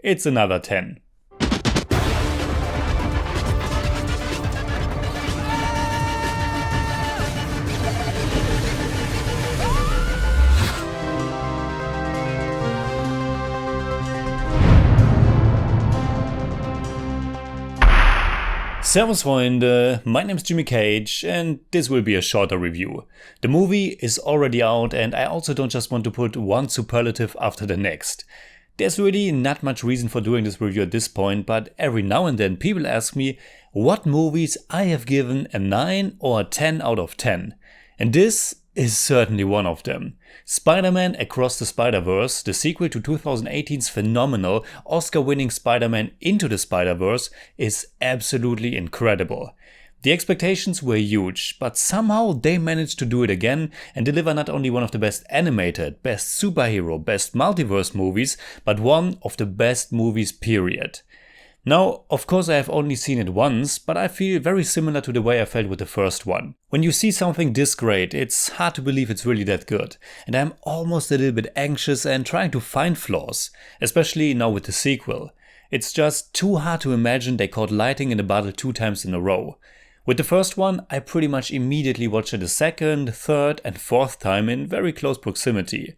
it's another 10. Servus Freunde, my name is Jimmy Cage and this will be a shorter review. The movie is already out and I also don't just want to put one superlative after the next. There's really not much reason for doing this review at this point, but every now and then people ask me what movies I have given a 9 or a 10 out of 10. And this is certainly one of them. Spider-Man Across the Spider-Verse, the sequel to 2018's phenomenal Oscar-winning Spider-Man Into the Spider-Verse, is absolutely incredible. The expectations were huge, but somehow they managed to do it again and deliver not only one of the best animated, best superhero, best multiverse movies, but one of the best movies period. Now, of course I have only seen it once, but I feel very similar to the way I felt with the first one. When you see something this great, it's hard to believe it's really that good, and I'm almost a little bit anxious and trying to find flaws, especially now with the sequel. It's just too hard to imagine they caught lightning in a bottle 2 times in a row. With the first one, I pretty much immediately watched it a second, third and fourth time in very close proximity.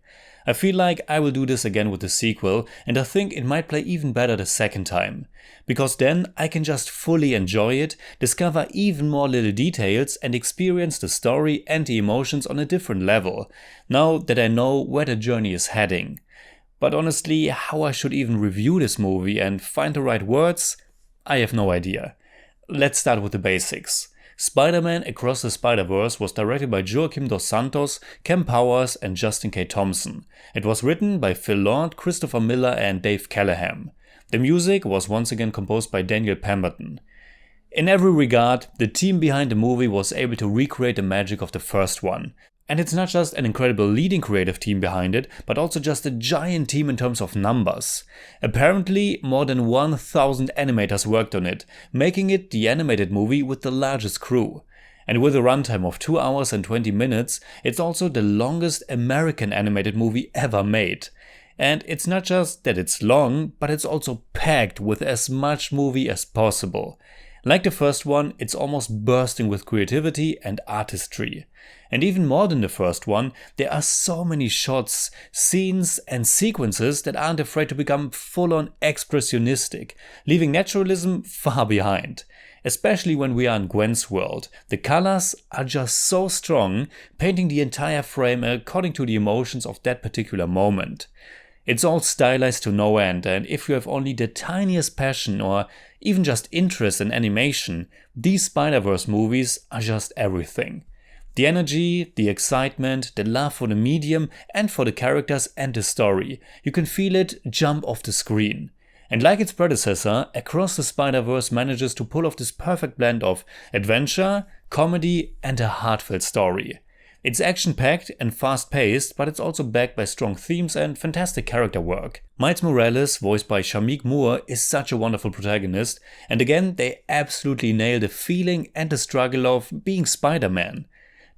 I feel like I will do this again with the sequel, and I think it might play even better the second time. Because then I can just fully enjoy it, discover even more little details and experience the story and the emotions on a different level, now that I know where the journey is heading. But honestly, how I should even review this movie and find the right words, I have no idea. Let's start with the basics. Spider-Man Across the Spider-Verse was directed by Joaquim dos Santos, Kemp and Justin K. Thompson. It was written by Phil Lord, Christopher Miller and Dave Callahan. The music was once again composed by Daniel Pemberton. In every regard, the team behind the movie was able to recreate the magic of the first one. And it's not just an incredible leading creative team behind it, but also just a giant team in terms of numbers. Apparently, more than 1,000 animators worked on it, making it the animated movie with the largest crew. And with a runtime of 2 hours and 20 minutes, it's also the longest American animated movie ever made. And it's not just that it's long, but it's also packed with as much movie as possible. Like the first one, it's almost bursting with creativity and artistry. And even more than the first one, there are so many shots, scenes and sequences that aren't afraid to become full-on expressionistic, leaving naturalism far behind. Especially when we are in Gwen's world, the colors are just so strong, painting the entire frame according to the emotions of that particular moment. It's all stylized to no end, and if you have only the tiniest passion or even just interest in animation, these Spider-Verse movies are just everything. The energy, the excitement, the love for the medium and for the characters and the story, you can feel it jump off the screen. And like its predecessor, Across the Spider-Verse manages to pull off this perfect blend of adventure, comedy and a heartfelt story. It's action-packed and fast-paced, but it's also backed by strong themes and fantastic character work. Miles Morales, voiced by Shameik Moore, is such a wonderful protagonist, and again they absolutely nail the feeling and the struggle of being Spider-Man.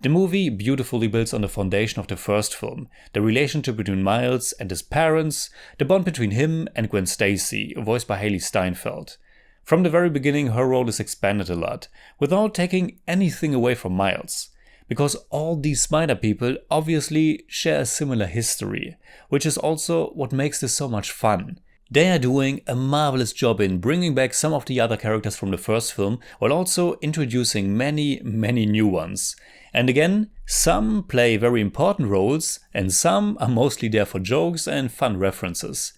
The movie beautifully builds on the foundation of the first film, the relationship between Miles and his parents, the bond between him and Gwen Stacy, voiced by Hailee Steinfeld. From the very beginning her role is expanded a lot, without taking anything away from Miles. Because all these spider people obviously share a similar history, which is also what makes this so much fun. They are doing a marvelous job in bringing back some of the other characters from the first film, while also introducing many new ones. And again, some play very important roles, and some are mostly there for jokes and fun references.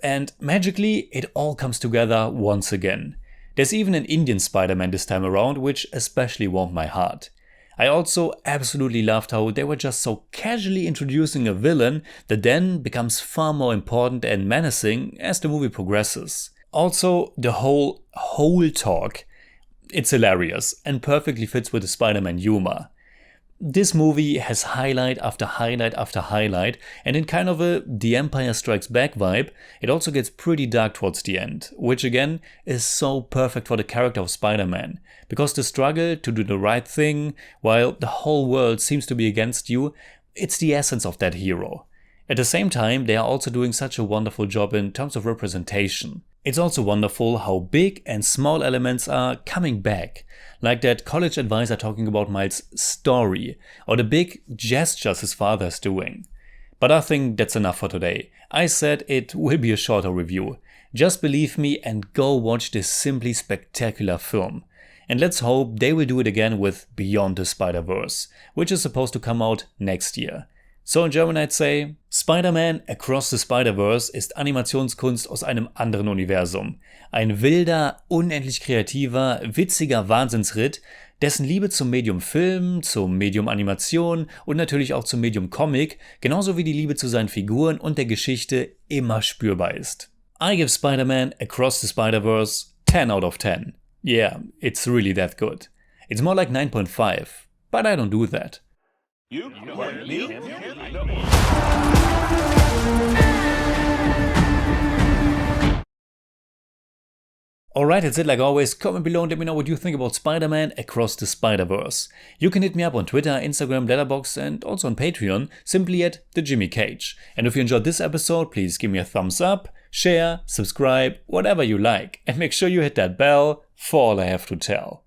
And magically, it all comes together once again. There's even an Indian Spider-Man this time around, which especially warmed my heart. I also absolutely loved how they were just so casually introducing a villain that then becomes far more important and menacing as the movie progresses. Also, the whole talk, it's hilarious and perfectly fits with the Spider-Man humor. This movie has highlight after highlight after highlight, and in kind of a The Empire Strikes Back vibe, it also gets pretty dark towards the end, which again is so perfect for the character of Spider-Man, because the struggle to do the right thing while the whole world seems to be against you, it's the essence of that hero. At the same time, they are also doing such a wonderful job in terms of representation. It's also wonderful how big and small elements are coming back, like that college advisor talking about Miles' story, or the big gestures his father's doing. But I think that's enough for today. I said it will be a shorter review. Just believe me and go watch this simply spectacular film. And let's hope they will do it again with Beyond the Spider-Verse, which is supposed to come out next year. So in German I'd say, Spider-Man Across the Spider-Verse ist Animationskunst aus einem anderen Universum. Ein wilder, unendlich kreativer, witziger Wahnsinnsritt, dessen Liebe zum Medium Film, zum Medium Animation und natürlich auch zum Medium Comic, genauso wie die Liebe zu seinen Figuren und der Geschichte immer spürbar ist. I give Spider-Man Across the Spider-Verse 10 out of 10. Yeah, it's really that good. It's more like 9.5, but I don't do that. Alright, that's it like always. Comment below and let me know what you think about Spider-Man Across the Spider-Verse. You can hit me up on Twitter, Instagram, Letterboxd and also on Patreon, simply at TheJimmyCage. And if you enjoyed this episode, please give me a thumbs up, share, subscribe, whatever you like. And make sure you hit that bell for all I have to tell.